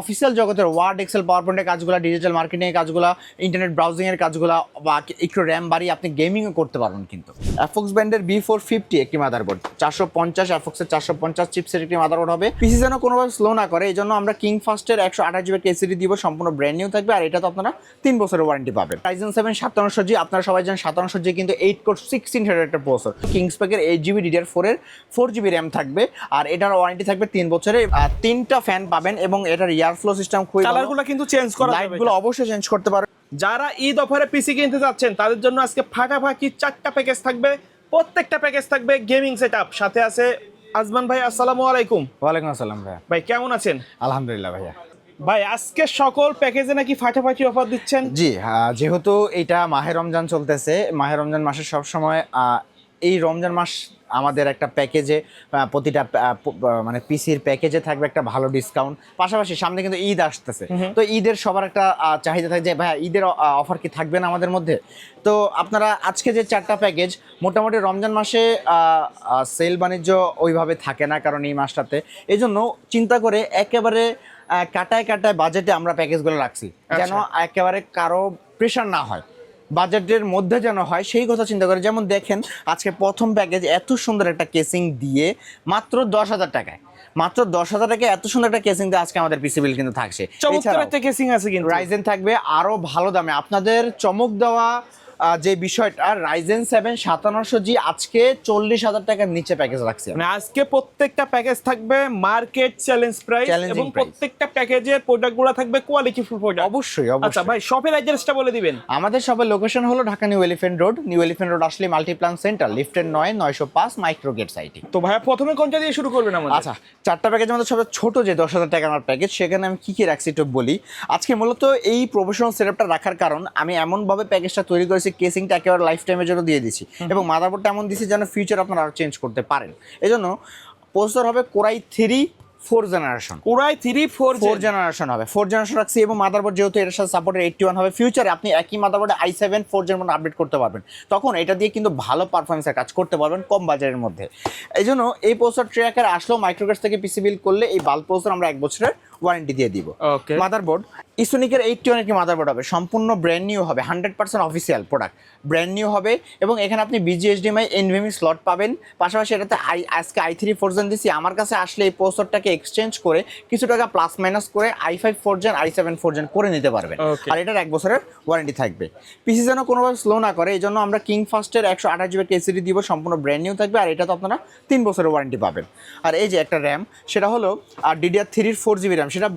Official জগতের word Excel পাওয়ারপয়েন্টের কাজগুলো, digital marketing এর কাজগুলো, ইন্টারনেট ব্রাউজিং এর কাজগুলো বা একটু র্যাম বাড়িয়ে আপনি গেমিংও করতে পারবেন। কিন্তু অ্যাফক্স ব্র্যান্ডের B450 একটি মাদারবোর্ড, 450 অ্যাফক্সের 450 চিপসের একটি মাদারবোর্ড হবে। পিসি যেন কোনোভাবে স্লো না করে, এই জন্য আমরা কিং ফাস্টের 128GB এসএসডি দিব, সম্পূর্ণ ব্র্যান্ড নিউ থাকবে। আর এটা তো আপনারা 3 বছরের ওয়ারেন্টি পাবেন। Ryzen 7 5700G, আপনারা সবাই জানেন 5700G কিন্তু 8 কোর 16 থ্রেডের একটা প্রসেসর। কিংস প্যাকের 8GB DDR4 এর 4GB র্যাম থাকবে, আর এটার ওয়ারেন্টি থাকবে 3 বছরের। 3টা ফ্যান পাবেন এবং এটার এয়ার ফ্লো সিস্টেম খুবই ভালো। কালারগুলো কিন্তু চেঞ্জ করা যাবে, লাইটগুলো অবশ্যই চেঞ্জ করতে পারবেন। যারা ঈদ অফারে পিসি কিনতে যাচ্ছেন তাদের জন্য আজকে ফাটাফাটি 4টা প্যাকেজ থাকবে। প্রত্যেকটা প্যাকেজ থাকবে গেমিং সেটআপ। সাথে আছে আজমান ভাই। আসসালামু আলাইকুম। ওয়ালাইকুম আসসালাম ভাইয়া। ভাই কেমন আছেন? আলহামদুলিল্লাহ ভাইয়া। ভাই আজকে সকল প্যাকেজে নাকি ফাটাফাটি অফার দিচ্ছেন? জি, যেহেতু এটা মাহে রমজান চলতেছে, মাহে রমজান মাসে সবসময় এই রমজান মাস আমাদের একটা প্যাকেজে প্রতিটা মানে পিসির প্যাকেজে থাকবে একটা ভালো ডিসকাউন্ট। পাশাপাশি সামনে কিন্তু ঈদ আসতেছে, তো ঈদের সবার একটা চাহিদা থাকে যে ভাইয়া ঈদের অফার কি থাকবে না আমাদের মধ্যে। তো আপনারা আজকে যে 4টা প্যাকেজ, মোটামুটি রমজান মাসে সেল বাণিজ্য ওইভাবে থাকে না, কারণ এই মাসটাতে এই জন্য চিন্তা করে একেবারে কাটায় কাটায় বাজেটে আমরা প্যাকেজগুলো রাখছি, যেন একেবারে কারো প্রেশার না হয়, বাজেটের মধ্যে যেন হয় সেই কথা চিন্তা করে। যেমন দেখেন আজকে প্রথম প্যাকেজ এত সুন্দর একটা কেসিং দিয়ে মাত্র 10,000 টাকায়, মাত্র 10,000 টাকায় এত সুন্দর একটা কেসিং দিয়ে আজকে আমাদের পিসি বিল কিন্তু থাকছে। চমৎকার একটা কেসিং আছে কিন্তু। রাইজেন থাকবে আরো ভালো দামে। আপনাদের চমক দেওয়া যে বিষয়টা, Ryzen 7 5700G আজকে 40,000 টাকার নিচে প্যাকেজ রাখছি। মানে আজকে প্রত্যেকটা প্যাকেজ থাকবে মার্কেট চ্যালেঞ্জ প্রাইস, এবং প্রত্যেকটা প্যাকেজের প্রোডাক্টগুলো থাকবে কোয়ালিটি ফুল প্রোডাক্ট। অবশ্যই আচ্ছা অবশ্যই। ভাই, শপের অ্যাড্রেসটা বলে দিবেন। আমাদের শপের লোকেশন হলো Dhaka new elephant road. New elephant road আসলে মাল্টিপ্লান সেন্টার, লিফটের 905 মাইক্রোগেট সাইটে। তো ভাইয়া প্রথমে কোনটা দিয়ে শুরু করবেন আমাদের? আচ্ছা, 4টা প্যাকেজের মধ্যে সবচেয়ে ছোট যে 10,000 টাকার আমার প্যাকেজ, সেখানে আমি কি রাখছি একটু বলি। আজকে মূলত এই প্রফেশনাল সেটআপটা রাখার কারণ, আমি এমনভাবে প্যাকেজটা তৈরি করেছি, কেসিংটা একেবারে লাইফ টাইমের জন্য দিয়ে দিছি, এবং মাদারবোর্ডটা এমন দিছি যেন ফিউচার আপনারা আরও চেঞ্জ করতে পারেন। এই জন্য প্রসেসর হবে কোরাই 3 4 জেনারেশন। কোরাই 3 4 জেনারেশন হবে, 4 জেনারেশন রাখছি। এবং মাদারবোর্ড যেহেতু এর সাথে সাপোর্টের 81 হবে, ফিউচারে আপনি একই মাদারবোর্ডে i7 4 জেন আপডেট করতে পারবেন, তখন এটা দিয়ে কিন্তু ভালো পারফরমেন্সের কাজ করতে পারবেন কম বাজারের মধ্যে। এই জন্য এই প্রসেসর ট্র্যাকার আসলেও মাইক্রোগেটস থেকে পিসি বিল করলে এই বাল্ব প্রসেসর আমরা 1 বছরের ওয়ারেন্টি দিয়ে দিব। মাদারবোর্ড ইসোনিকের 81 কি মাদারবোর্ড হবে, সম্পূর্ণ ব্র্যান্ড নিউ হবে, 100% অফিসিয়াল প্রোডাক্ট, ব্র্যান্ড নিউ হবে। এবং এখানে আপনি BGHDMI NVMe স্লট পাবেন। পাশাপাশি এটাতে আজকে i3 4 জেন দিচ্ছি। আমার কাছে আসলে এই প্রসেসরটাকে এক্সচেঞ্জ করে কিছু টাকা প্লাস মাইনাস করে i5 4 জেন i7 4 জেন করে নিতে পারবেন। আর এটার 1 বছরের ওয়ারেন্টি থাকবে। পিসি যেন কোনোভাবে স্লো না করে, এই জন্য আমরা কিং ফাস্টের 128GB এসএসডি দিব, সম্পূর্ণ ব্র্যান্ড নিউ থাকবে। আর এটা তো আপনারা 3 বছরের ওয়ারেন্টি পাবেন। আর এই যে একটা র্যাম, সেটা হলো DDR3 4GB র্যাম, সেটা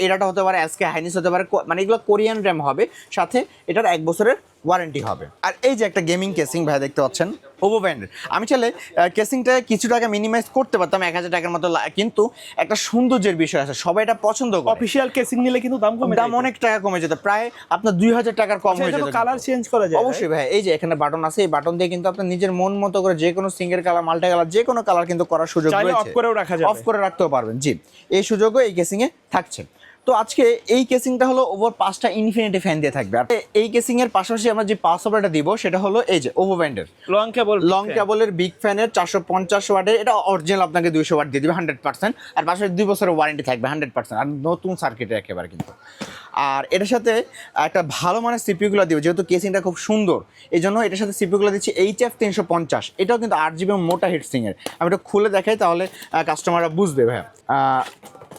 এরাটা হতে পারে, আজকে হাইনিস হতে পারে, মানে এগুলো কোরিয়ান র্যাম হবে, সাথে এটার 1 বছরের ওয়ারেন্টি হবে। আর এই যে একটা গেমিং কেসিং ভাই দেখতে পাচ্ছেন ওভো ব্র্যান্ডের, আমি চাইলে কেসিংটা কিছু টাকা মিনিমাইজ করতে পারতাম 1,000 টাকার মতো, কিন্তু একটা সৌন্দর্যের বিষয় আছে, সবাই এটা পছন্দ করে। অফিশিয়াল কেসিং নিলে কিন্তু দাম অনেক টাকা কমে যেত, প্রায় আপনার 2,000 টাকার কম হয়ে যেত। কালার চেঞ্জ করা যায় অবশ্যই ভাই। এই যে এখানে বাটন আছে, এই বাটন দিয়ে কিন্তু আপনি নিজের মন মতো করে যে কোনো সিঙ্গেল কালার, মাল্টি কালার, যে কোনো কালার কিন্তু করার সুযোগ রয়েছে। অফ করেও রাখা যাবে, অফ করে রাখতেও পারবেন। জি, এই সুযোগও এই কেসিংয়ে থাকছে। তো আজকে এই কেসিংটা হলো ওভার 5টা ইনফিনিটি ফ্যান দিয়ে থাকবে। আর এই কেসিং এর পাশাপাশি আমরা যে পাওয়ার সাপ্লাইটা দিব, সেটা হলো এই যে ওভো ব্র্যান্ডের লং কেবলের বিগ ফ্যানের 450 ওয়াটের। এটা অরিজিনাল আপনাকে 200 ওয়াট দিয়ে দিবে 100%। আর পাশাপাশি 2 বছরের ওয়ারেন্টি থাকবে 100%, আর নতুন সার্কিটের একেবারে কিন্তু। আর এটার সাথে একটা ভালো মানের সিপিইউগুলো দিবে, যেহেতু কেসিংটা খুব সুন্দর, এই জন্য এটার সাথে সিপিইউগুলো দিচ্ছি HF 350। এটাও কিন্তু 8GB মোটা হিটসিংয়ের। আমি এটা খুলে দেখাই, তাহলে কাস্টমাররা বুঝবে ভাইয়া।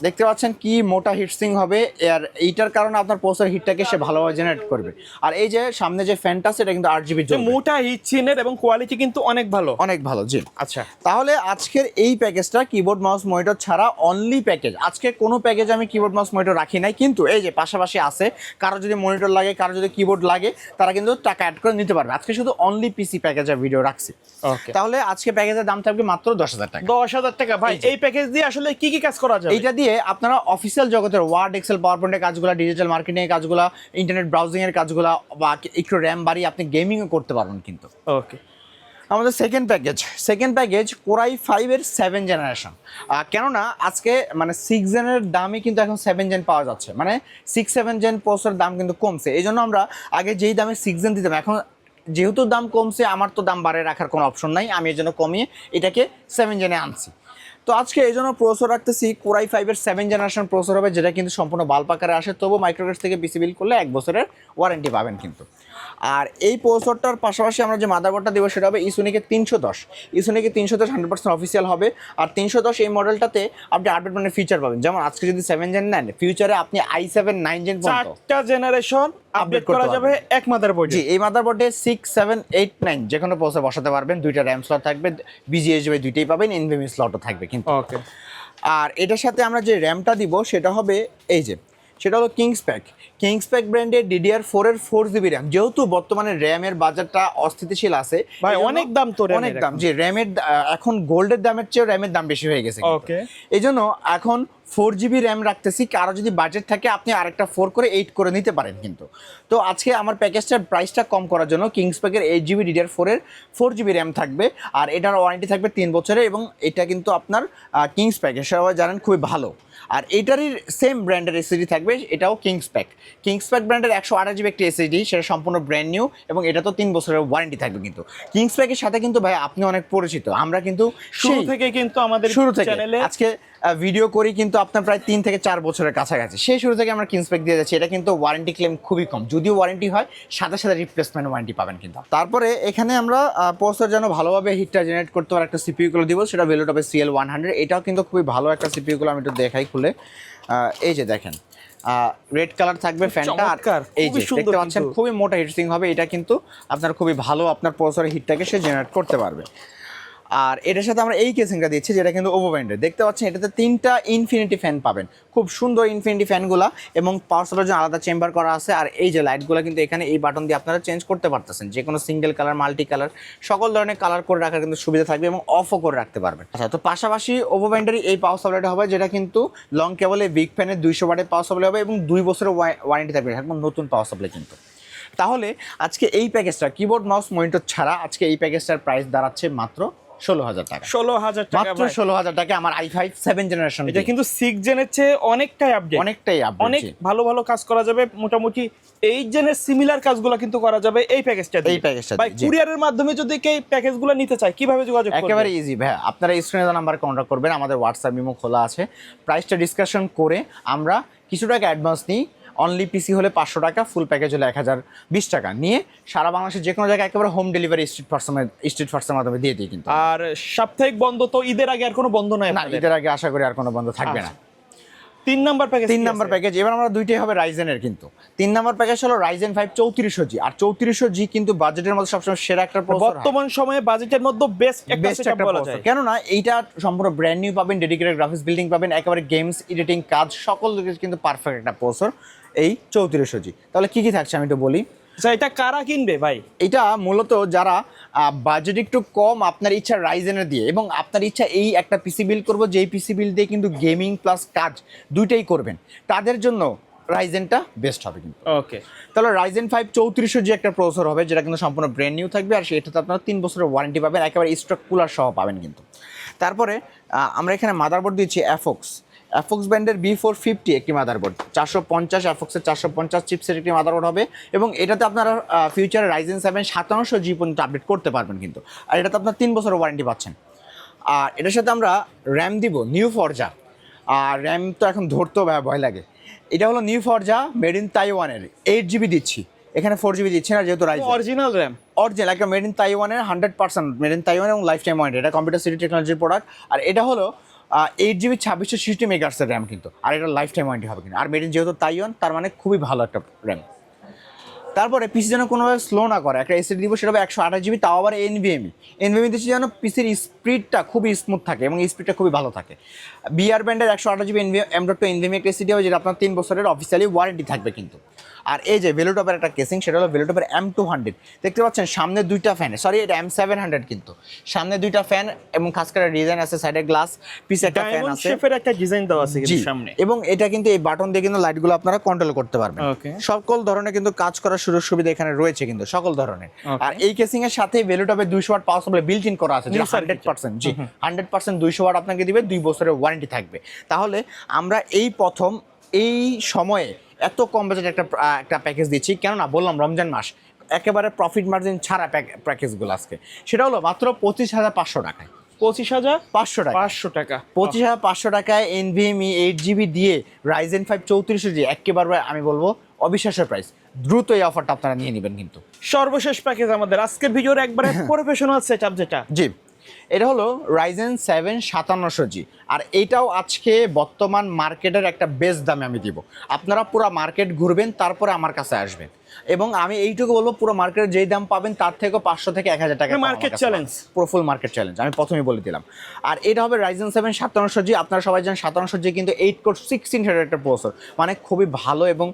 দেখতে পাচ্ছেন কি মোটা হিটসিং হবে, আর এইটার কারণে আপনার প্রসেসর হিটটাকে সে ভালোভাবে জেনারেট করবে। আর এই যে সামনে যে ফ্যানটা আছে, এটা কিন্তু 8GB মোটা হিটসিংয়ের, এবং কোয়ালিটি কিন্তু অনেক ভালো, অনেক ভালো। জি, আচ্ছা। তাহলে আজকের এই প্যাকেজটা কিবোর্ড মাউস মনিটর ছাড়া অনলি প্যাকেজ। আজকে কোনো প্যাকেজ আমি কিবোর্ড মাউস মনিটর রাখি নাই, কিন্তু এই যে পাশাপাশি আছে, কারো যদি মনিটর লাগে, কারো যদি কিবোর্ড লাগে, তারা কিন্তু টাকা অ্যাড করে নিতে পারবে। আজকে শুধু অনলি পিসি প্যাকেজের ভিডিও রাখছি। তাহলে আজকে প্যাকেজের দাম থাকবে মাত্র 10,000 টাকা। 10,000 টাকা। ভাই এই প্যাকেজ দিয়ে আসলে কি কি কাজ করা যাবে? এইটা দিয়ে আপনারা অফিসিয়াল জগতের ওয়ার্ড এক্সেল পাওয়ারপয়েন্টের কাজগুলো, ডিজিটাল মার্কেটিং এর কাজগুলো, ইন্টারনেট ব্রাউজিং এর কাজগুলো বা একটু র্যাম বাড়িয়ে আপনি গেমিংও করতে পারবেন কিন্তু। ওকে, আমাদের সেকেন্ড প্যাকেজ কোরাই 5 এর 7 জেনারেশন। কেননা আজকে মানে 6 জেনের দামই কিন্তু এখন 7 জেন পাওয়া যাচ্ছে, মানে 6-7 জেন প্রসেসর দাম কিন্তু কমছে। এই জন্য আমরা আগে যেই দামে 6 জেন দিতাম, এখন যেহেতু দাম কমছে, আমার তো দাম বাড়িয়ে রাখার কোনো অপশন নাই, আমি এই জন্য কমিয়ে এটাকে 7 জেনে আনছি। তো আজকে এই জন্য প্রসেসর রাখতেছি কোরাই 5-এর 7 জেনারেশন প্রসেসর হবে, যেটা কিন্তু সম্পূর্ণ বাল্ব আকারে আসে, তবু মাইক্রোক্যাশ থেকে পিসি বিল করলে 1 বছরের ওয়ারেন্টি পাবেন কিন্তু। আর এই প্রসেসরটার পাশাপাশি আমরা যে মাদারবোর্ডটা দেবো সেটা হবে ইসুনিকের 310। ইসুনিকের 310 100% অফিসিয়াল হবে। আর 310 এই মডেলটাতে আপনি আপডেট মানের ফিচার পাবেন, যেমন আজকে যদি 7 জেন নেন, ফিউচারে আপনি i7 9 জেন পর্যন্ত 4টা জেনারেশন আপডেট করা যাবে এক মাদারবোর্ডে। জি, এই মাদারবোর্ডে 6, 7, 8, 9 যে কোনো প্রসেসর বসাতে পারবেন। দুইটা র্যাম স্লট থাকবে, BGHB দুইটাই পাবেন, NVMe স্লটও থাকবে কিন্তু। ওকে। আর এটার সাথে আমরা যে র্যামটা দিব সেটা হবে এই যে, সেটা হলো কিংসপ্যাক ব্র্যান্ডের DDR4 এর 4GB র্যাম। যেহেতু বর্তমানে র্যামের বাজারটা অস্থিতিশীল আছে ভাই, এজন্য অনেক দাম তো অনেক দাম। যে র্যামের এখন গোল্ডের দামের চেয়ে র্যামের দাম বেশি হয়ে গেছে। ওকে। এই জন্য এখন 4GB র্যাম রাখতেছি, কারো যদি বাজেট থাকে আপনি আরেকটা 4 করে 8 করে নিতে পারেন কিন্তু। তো আজকে আমার প্যাকেজটার প্রাইসটা কম করার জন্য কিংসপ্যাকের 8GB DDR4 এর 4GB র্যাম থাকবে, আর এটার ওয়ারেন্টি থাকবে 3 বছরের, এবং এটা কিন্তু আপনার কিংসপ্যাকের সবাই জানেন খুবই ভালো। আর এটারই সেম ব্র্যান্ডের এসএসডি থাকবে, এটাও কিংসপ্যাক ব্র্যান্ডের 128GB একটি এসএসডি, সেটা সম্পূর্ণ ব্র্যান্ড নিউ, এবং এটা তো 3 বছরের ওয়ারেন্টি থাকবে কিন্তু। কিংসপ্যাকের সাথে কিন্তু ভাই আপনি অনেক পরিচিত, আমরা কিন্তু শুরু থেকে কিন্তু আমাদের চ্যানেলে আজকে ভিডিও করি কিন্তু আপনার প্রায় 3 থেকে 4 বছরের কাছাকাছি, সেই শুরু থেকে আমরা কিংসপ্যাক দিয়ে যাচ্ছি। এটা কিন্তু ওয়ারেন্টি ক্লেম খুবই কম, যদিও ওয়ারেন্টি হয় সাথে সাথে রিপ্লেসমেন্ট ওয়ারেন্টি পাবেন কিন্তু। তারপরে এখানে আমরা প্রসেসর যেন ভালোভাবে হিটটা জেনারেট করতে পারে একটা সিপিইউগুলো দিব, সেটা ভেলোটপের CL100। এটাও কিন্তু খুবই ভালো একটা সিপিইউগুলো, আমি একটু দেখাই খুলে। এই যে দেখেন, রেড কালার থাকবে ফ্যানটা, আর এই যে দেখতে পাচ্ছেন খুবই মোটা হিটসিং হবে। এটা কিন্তু আপনার খুবই ভালো আপনার প্রসেসরের হিটটাকে সে জেনারেট করতে পারবে। আর এটার সাথে আমরা এই কেসিংটা দিচ্ছি, যেটা কিন্তু ওভো ব্র্যান্ডের। দেখতে পাচ্ছেন এটাতে 3টা ইনফিনিটি ফ্যান পাবেন, খুব সুন্দর ইনফিনিটি ফ্যানগুলা, এবং পাওয়ার সাপ্লাইয়ের জন্য আলাদা চেম্বার করা আছে। আর এই যে লাইটগুলো কিন্তু এখানে এই বাটন দিয়ে আপনারা চেঞ্জ করতে পারতেছেন, যে কোনো সিঙ্গেল কালার, মাল্টি কালার, সকল ধরনের কালার করে রাখার কিন্তু সুবিধা থাকবে, এবং অফও করে রাখতে পারবেন। আচ্ছা, তো পাশাপাশি ওভো ব্র্যান্ডের এই পাওয়ার সাপ্লাইটা হবে, যেটা কিন্তু লং কেবলে বিগ ফ্যানের 200 ওয়াটের পাওয়ার সাপ্লাই হবে, এবং 2 বছরের ওয়ারেন্টি থাকবে, একদম নতুন পাওয়ার সাপ্লাই কিন্তু। তাহলে আজকে এই প্যাকেজটা কিবোর্ড মাউস মনিটর ছাড়া আজকে এই প্যাকেজটার প্রাইস দাঁড়াচ্ছে মাত্র 16,000 টাকা। 16,000 টাকা, মাত্র 16,000 টাকা আমার i5 7 জেনারেশন। এটা কিন্তু 6 জেনের চেয়ে অনেকটাই আপডেট, অনেক ভালো ভালো কাজ করা যাবে। মোটামুটি 8 জেনের সিমিলার কাজগুলো কিন্তু করা যাবে এই প্যাকেজটা। ভাই, কুরিয়ারের মাধ্যমে যদি কেউ প্যাকেজগুলো নিতে চায় কিভাবে যোগাযোগ করবে? একেবারে ইজি ভাই, আপনারা স্ক্রিনে দেওয়া নাম্বারে কন্টাক্ট করবেন, আমাদের হোয়াটসঅ্যাপ ইমো খোলা আছে। প্রাইসটা ডিসকাশন করে আমরা কিছু টাকা অ্যাডভান্স নিই, অনলি পিসি হলে 500 টাকা, ফুল প্যাকেজ হলে 1020 টাকা নিয়ে সারা বাংলাদেশের যে কোনো জায়গায় একেবারে হোম ডেলিভারি স্ট্রিট ফার্স্টের মাধ্যমে দিয়ে দিই কিন্তু। আর সাপ্তাহিক বন্ধ তো ঈদের আগে আর কোনো বন্ধ নাই? না, ঈদের আগে আশা করি আর কোনো বন্ধ থাকবে না। 3 নাম্বার প্যাকেজ, এবার আমরা দুইটাই হবে রাইজেনের কিন্তু। 3 নাম্বার প্যাকেজ হলো রাইজেন 5 3400G। আর 3400G কিন্তু বাজেটের মধ্যে সবসময় সেরা একটা প্রসেসর, বর্তমান সময়ে বাজেটের মধ্যে বেস্ট একটা প্রসেসর। কেননা এইটা সম্পূর্ণ ব্র্যান্ড নিউ পাবেন, ডেডিকেটেড গ্রাফিক্স বিল্ডিং পাবেন, একেবারে গেমস এডিটিং কাজ সকল দিকে কিন্তু পারফেক্ট একটা প্রসেসর এই 3400G। তাহলে কি কি থাকছে আমি একটু বলি। আচ্ছা, এটা কারা কিনবে ভাই? এটা মূলত যারা বাজেট একটু কম, আপনার ইচ্ছা রাইজেনের দিয়ে, এবং আপনার ইচ্ছা এই একটা পিসি বিল্ড করবো, যেই পিসি বিল্ড দিয়ে কিন্তু গেমিং প্লাস কাজ দুইটাই করবেন, তাদের জন্য রাইজেনটা বেস্ট হবে কিন্তু। ওকে, তাহলে রাইজেন 5 3400G একটা প্রসেসর হবে, যেটা কিন্তু সম্পূর্ণ ব্র্যান্ড নিউ থাকবে, আর সেটাতে আপনারা 3 বছরের ওয়ারেন্টি পাবেন, একেবারে স্টক কুলার সহ পাবেন কিন্তু। তারপরে আমরা এখানে মাদারবোর্ড দিচ্ছি অ্যাফক্স ব্র্যান্ডের B450 একটি মাদারবোর্ড, 450 অ্যাফক্সের 450 চিপসের একটি মাদারবোর্ড হবে, এবং এটাতে আপনারা ফিউচারে রাইজেন 7 5700G পর্যন্ত আপডেট করতে পারবেন কিন্তু। আর এটাতে আপনার 3 বছরের ওয়ারেন্টি পাচ্ছেন। আর এটার সাথে আমরা র্যাম দিব নিউ ফরজা। আর র্যাম তো এখন ধরতেও ভয় লাগে। এটা হলো নিউ ফরজা মেড ইন তাইওয়ানের 8GB দিচ্ছি, এখানে 4GB দিচ্ছি না, যেহেতু রাইজেন অরিজিনাল র্যাম, অরিজিনাল একটা মেড ইন তাইওয়ানের 100% মেড ইন তাইওয়ান, এবং লাইফ টাইম ওয়ারেন্টি। এটা কম্পিউটার সিটি টেকনোলজির প্রোডাক্ট। আর এটা হলো 8GB 2660 মেগাহার্টজের র্যাম কিন্তু, আর এটা লাইফ টাইম ওয়ারেন্টি হবে কিন্তু। আর মেড ইন যেহেতু তাইওয়ান, তার মানে খুবই ভালো একটা র্যাম। তারপরে পিসি যেন কোনোভাবে স্লো না করে একটা এসএসডি দিব, সেটা হবে 128GB, তাও আবার এনভিএমই দিচ্ছি, যেন পিসির স্পিডটা খুবই স্মুথ থাকে এবং স্পিডটা খুবই ভালো থাকে। বিআর ব্র্যান্ডের 128GB M.2 এনভিএমই একটা এসএসডি হবে, যেটা আপনার 3 বছরের অফিসিয়ালি ওয়ারেন্টি থাকবে কিন্তু। আর এই যে ভেলোটপের একটা কেসিং, সেটা হলো ভেলোটপের M200। দেখতে পাচ্ছেন সামনে দুইটা ফ্যান, সরি এটা M700 কিন্তু, সামনে দুইটা ফ্যান এবং খাস করে ডিজাইন আছে, সাইডে গ্লাস, পিছে একটা ফ্যান আছে, শেপের একটা ডিজাইন দেওয়া আছে কিন্তু সামনে, এবং এটা কিন্তু এই বাটন দিয়ে কিন্তু লাইটগুলো আপনারা কন্ট্রোল করতে পারবেন। সকল ধরনের কিন্তু কাজ করার সুযোগ সুবিধা এখানে রয়েছে কিন্তু, সকল ধরনের। আর এই কেসিং এর সাথে ভেলোটপের 200 watt power supply built in করা আছে, যেটা 100%, জি 100% 200 ওয়াট আপনাকে দিবে, 2 বছরের ওয়ারেন্টি থাকবে। তাহলে আমরা এই প্রথম এই সময়ে এত কম বাজেট একটা প্যাকেজ দিচ্ছি, কেননা বললাম রমজান মাস, একেবারে প্রফিট মার্জিন ছাড়া প্যাকেজগুলো আজকে, সেটা হলো মাত্র 25,500 টাকায়। 25,500 টাকা 500 টাকা 25,500 টাকায় NVMe 8GB দিয়ে Ryzen 5 3400G একেবারে আমি বলবো অবিশ্বাস্য প্রাইস। দ্রুত এই অফারটা আপনারা নিয়ে নেবেন কিন্তু। সর্বশেষ প্যাকেজ আমাদের আজকের ভিডিওর একবারে প্রফেশনাল সেটআপ যেটা, জি এটা হলো Ryzen 7 5700G, আর এইটাও আজকে বর্তমান মার্কেটের একটা বেস্ট দামে আমি দিব। আপনারা পুরো মার্কেট ঘুরবেন তারপরে আমার কাছে আসবেন, এবং আমি এইটুকু বলবো পুরো মার্কেটে যেই দাম পাবেন তার থেকে 500 থেকে 1000 টাকা মার্কেট চ্যালেঞ্জ, পুরো ফুল মার্কেট চ্যালেঞ্জ আমি প্রথমেই বলে দিলাম। আর এটা হবে Ryzen 7 5700G। আপনারা সবাই জানেন 5700G কিন্তু 8 কোর 16 থ্রেডের একটা প্রসেসর, মানে খুবই ভালো এবং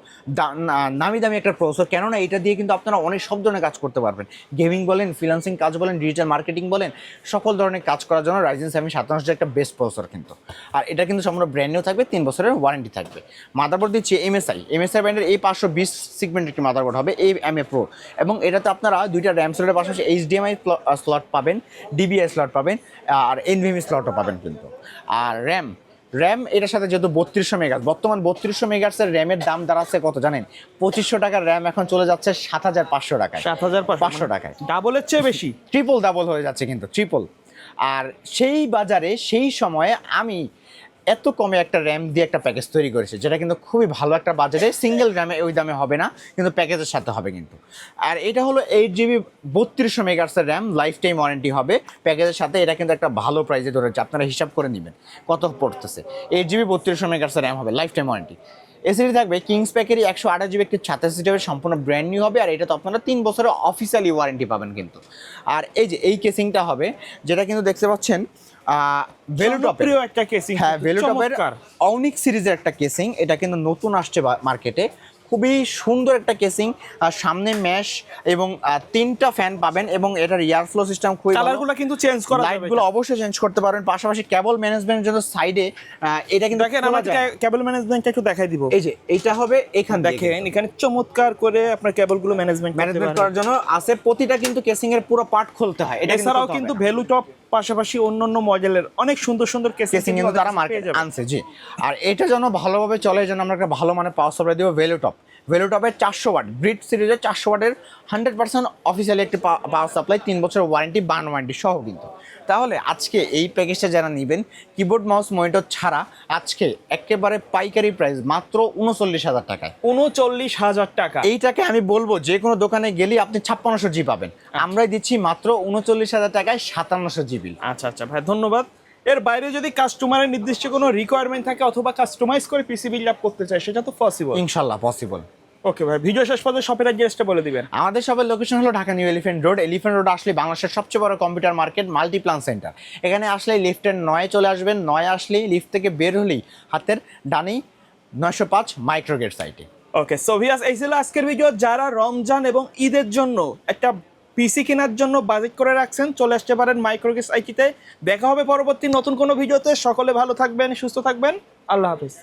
নামি দামি একটা প্রসেসর। কেননা এটা দিয়ে কিন্তু আপনারা অনেক সব ধরনের কাজ করতে পারবেন, গেমিং বলেন, ফ্রিল্যান্সিং কাজ বলেন, ডিজিটাল মার্কেটিং বলেন, সকল ধরনের কাজ করার জন্য Ryzen 7 5700G একটা বেস্ট প্রসেসর কিন্তু। আর এটা কিন্তু সম্পূর্ণ ব্র্যান্ড নিউ থাকবে, 3 বছরের ওয়ারেন্টি থাকবে। মাদারবোর্ড দিচ্ছে MSI ব্র্যান্ডের এই 520 সেগমেন্টের একটি মাদারবোর্ড হবে, এই MA Pro, এবং এটাতে আপনারা দুইটা র্যাম স্লটের পাশাপাশি HDMI স্লট পাবেন, DVI স্লট পাবেন, আর NVMe স্লটও পাবেন কিন্তু। আর র্যাম এটার সাথে যেহেতু 3200 মেগাহার্টজ, বর্তমান 3200 মেগাহার্টজের র্যামের দাম দাঁড়াচ্ছে কত জানেন? 2500 টাকার র্যাম এখন চলে যাচ্ছে 7500 টাকায়, 7500 টাকায়, ডাবলের চেয়ে বেশি, ডাবল হয়ে যাচ্ছে কিন্তু, ট্রিপল। আর সেই বাজারে সেই সময়ে আমি এত কমে একটা র্যাম দিয়ে একটা প্যাকেজ তৈরি করেছি, যেটা কিন্তু খুবই ভালো একটা বাজারে, সিঙ্গেল র্যামে ওই দামে হবে না কিন্তু প্যাকেজের সাথে হবে কিন্তু। আর এটা হলো 8GB 3200 মেগাহার্টজের র্যাম, লাইফ টাইম ওয়ারেন্টি হবে প্যাকেজের সাথে। এটা কিন্তু একটা ভালো প্রাইসে ধরেছে, আপনারা হিসাব করে নেবেন কত পড়তেছে। 8GB 3200 মেগাহার্টজের র্যাম হবে, লাইফ টাইম ওয়ারেন্টি। এসিডি থাকবে কিংস প্যাকেরই 128GB একটি 36 সিটের সম্পূর্ণ ব্র্যান্ড নিউ হবে, আর এটা তো আপনারা 3 বছরের অফিসিয়ালি ওয়ারেন্টি পাবেন কিন্তু। আর এই যে এই কেসিংটা হবে, যেটা কিন্তু দেখতে পাচ্ছেন ভেলুটপের একটা কেসিং, হ্যাঁ ভেলুটপের অনিক সিরিজের একটা কেসিং। এটা কিন্তু নতুন আসছে মার্কেটে, খুবই সুন্দর একটা কেসিং, সামনে ম্যাশ এবং 3টা ফ্যান পাবেন, এবং এটার এয়ার ফ্লো সিস্টেম খুবই ভালো। কালারগুলো কিন্তু চেঞ্জ করা যাবে, লাইটগুলো অবশ্যই চেঞ্জ করতে পারবেন। পাশাপাশি কেবল ম্যানেজমেন্টের জন্য সাইডে এটা কিন্তু দেখেন, আমাদের কেবল ম্যানেজমেন্টটা একটু দেখাই দিব। এই যে এইটা হবে এখান দেখেন, এখানে চমৎকার করে আপনার কেবলগুলো ম্যানেজমেন্ট করার জন্য আছে। প্রতিটা কিন্তু কেসিং এর পুরো পার্ট খুলতে হয়। এটা এছাড়াও কিন্তু ভ্যালুটপ পাশাপাশি অন্যান্য মডেলের অনেক সুন্দর সুন্দর কেসিং কিন্তু তারা মার্কেটে আনছে। জি, আর এটা যেন ভালোভাবে চলে, যেন আমরা একটা ভালো মানের পাওয়ার সাপ্লাই দিব। ভেলুটপের 400 ওয়াট ব্রিড সিরিজের 400 ওয়াটের 100% অফিসিয়ালি একটি পাওয়ার সাপ্লাই, 3 বছরের ওয়ারেন্টি, বার্ন ওয়ারেন্টি সহ কিন্তু। তাহলে আজকে এই প্যাকেজটা যারা নেবেন, কিবোর্ড মাউস মনিটর ছাড়া, আজকে একেবারে পাইকারি প্রাইস মাত্র 39,000 টাকায়। 39,000 টাকা। এইটাকে আমি বলবো যে কোনো দোকানে গেলেই আপনি 5600G পাবেন, আমরাই দিচ্ছি মাত্র 39,000 টাকায় 5700GB। আচ্ছা ভাই, ধন্যবাদ। এর বাইরে যদি কাস্টমারের নির্দিষ্ট কোনো রিকোয়ারমেন্ট থাকে অথবা কাস্টমাইজ করে পিসি বিল্ড আপ করতে চায়, সেটা তো পসিবল? ইনশাআল্লাহ পসিবল। ওকে ভাই, ভিডিও শেষ পর্যন্ত শপের অ্যাড্রেসটা বলে দিবেন। আমাদের শপের লোকেশন হলো Dhaka new elephant road. Elephant road আসলে বাংলাদেশের সবচেয়ে বড় কম্পিউটার মার্কেট মাল্টিপ্লান সেন্টার। এখানে আসলে লিফটের 9 চলে আসবেন, 9 আসলেই লিফট থেকে বের হলেই হাতের ডানেই 905 মাইক্রোগেট সাইটে। ওকে, সো ভিউয়ার্স, এই ছিল আজকের ভিডিও। যারা রমজান এবং ঈদের জন্য একটা পিসি কেনার জন্য বাজেট করে রাখছেন, চলে আসতে পারেন মাইক্রোগেস আইটিতে। দেখা হবে পরবর্তী নতুন কোনো ভিডিওতে। সকলে ভালো থাকবেন, সুস্থ থাকবেন, আল্লাহ হাফেজ।